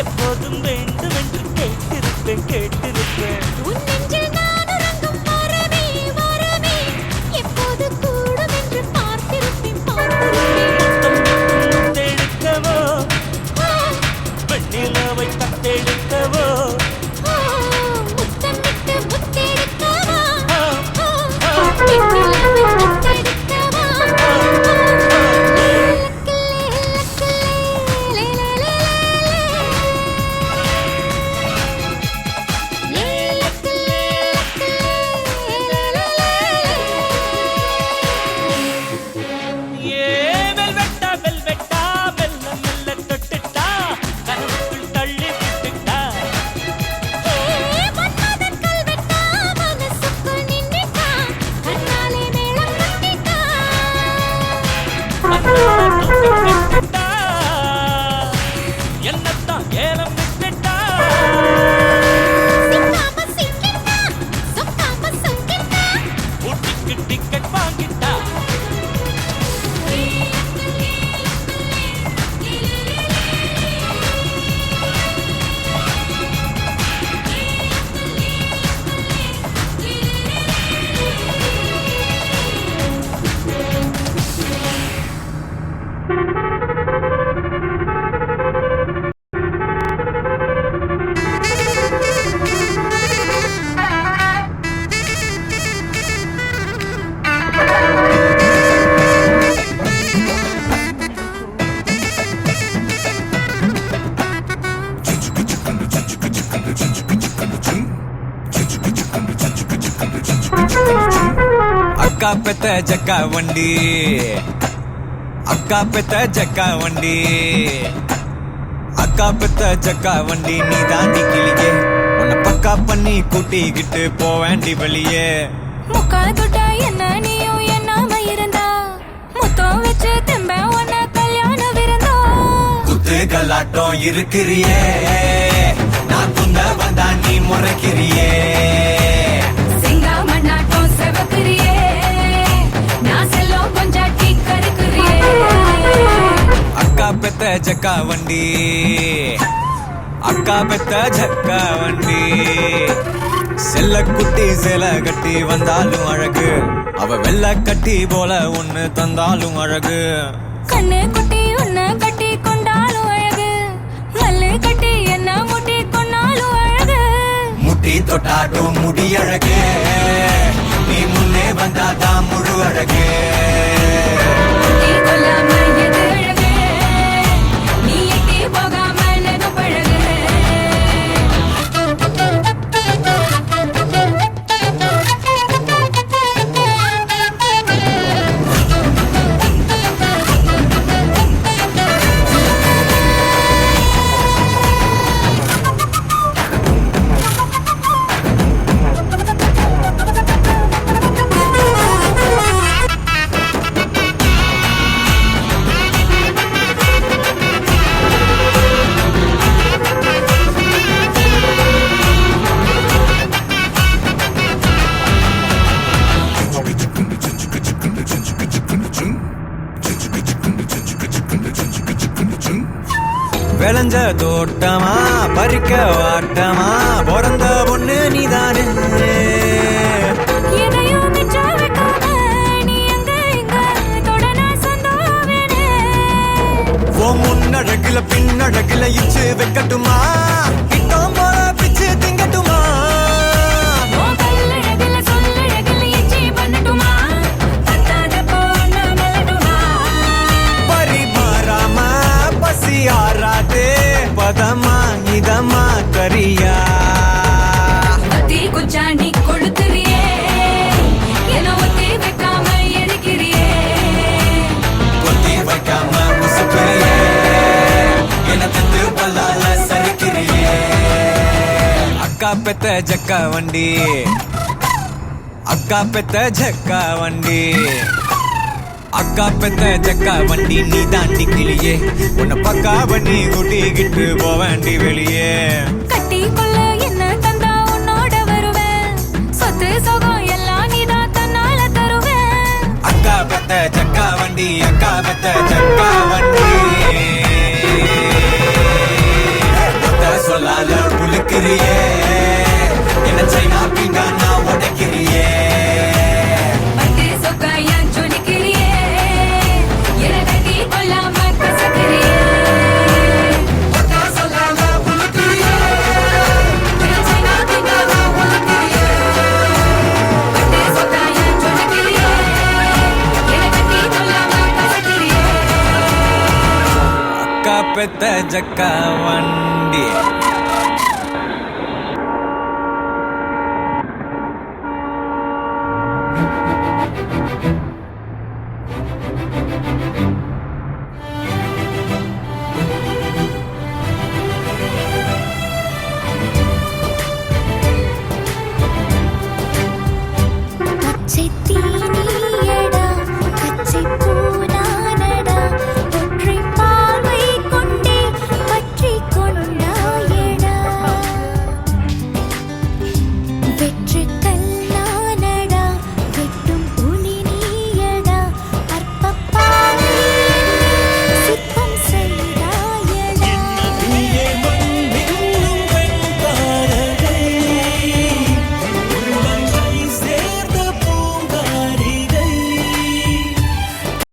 எப்போதும் வேண்டும் என்று கேட்டிருப்பேன் கேட்டிருப்பேன் முத்தெடுக்கவோ வெண்ணிலவை தத்தெடுக்கவோ என்னத்தான் ஏலம் விட்டுட்டா ஊட்டிக்கு டிக்கெட் வாங்கிட்டா அக்கா பெத்த ஜக்கா வண்டி அக்கா பெத்த ஜக்கா வண்டி அக்கா பெத்த ஜக்கா வண்டி நீ தாண்டி கிளியே உன்னை பக்கா பண்ணி கூட்டிக்கிட்டு போவேண்டி வெளியே முக்கா தொட்டா என்ன நீயும் என்னாம இருந்தா முத்தம் வச்சு தெம்ப உன்ன கல்யாணம் விருந்தா குத்து கல்லாட்டம் இருக்கிறியே நான் துண்ட வந்தா நீ முறைக்கிறியே அக்கா பெத்த ஜக்கா வண்டி அக்கா பெத்த ஜக்கா வண்டி செல்ல குட்டி சேல கட்டி வந்தாலும் அழகு அவ வெள்ள கட்டி போல ஒண்ணு தந்தாலும் அழகு கண்ணு குட்டி உன்ன கட்டி கொண்டாலும் அழகு மல்லு கட்டி என்ன முட்டி கொண்டாலும் அழகு முட்டி தொட்டாட்டும் முடி அழகு நீ முன்னே வந்தாதான் முழு அழகு நஞ்ச தோட்டமா பறிக்க வாட்டமா பிறந்த பொண்ணு நீதானே எதையும் மிச்சம் வைக்காம நீ எங்க இங்க தொடனா சொந்தமாவேனே. உன் முன்னழகுல பின்னழகுல இச்சு வைக்கட்டுமா கிட்டம் போல பிச்சு திங்கட்டுமா உன் கல்லழகுல சொல்லழகுல எச்சி பண்ணட்டுமா பத்தாதப்போ ஒண்ணா மெல்லட்டுமா. பரிமாறாம பசி ஆறாதே பதமா இதமா கரியா பத்தி குச்சா நீ கொளுத்துறியே என்ன ஒத்தி வைக்காம எடுக்கிறியே. கொத்தி வைக்காம முசுக்கிறியே என்ன தத்து பல்லால சரிக்கிறியே அக்கா பெத்த ஜக்கா வண்டி அக்கா பெத்த ஜக்கா வண்டி அக்கா பெத்த ஜக்கா வண்டி நீ தாண்டி கிளியே உன்னை பக்கா பண்ணி கூட்டிக்கிட்டு போவேண்டி வெளியே கட்டி கொள்ள என்ன தந்தா உன்னோட வருவேன் சொத்து சுகம் எல்லாம் நீதான் தன்னால தருவேன். அக்கா பெத்த ஜக்கா வண்டி அக்கா பெத்த ஜக்கா வண்டி ஒத்த சொல்லால புழுக்கிறியே என்ன சைனா பீங்கா நான் உடைக்கிறியே பட்டு சொக்காயா ஜொலிக்கிறியே என்ன கட்டி கொள்ளாம கசக்கிறியே. ஒத்த சொல்லால புழுக்கிறியே என்ன சைனா பீங்காவா உனக்கிறியே. பட்டு சொக்காயா ஜொலிக்கிறியே என்ன கட்டி கொள்ளாம கசக்கிறியே. அக்கா பெத்த ஜக்கா வண்டி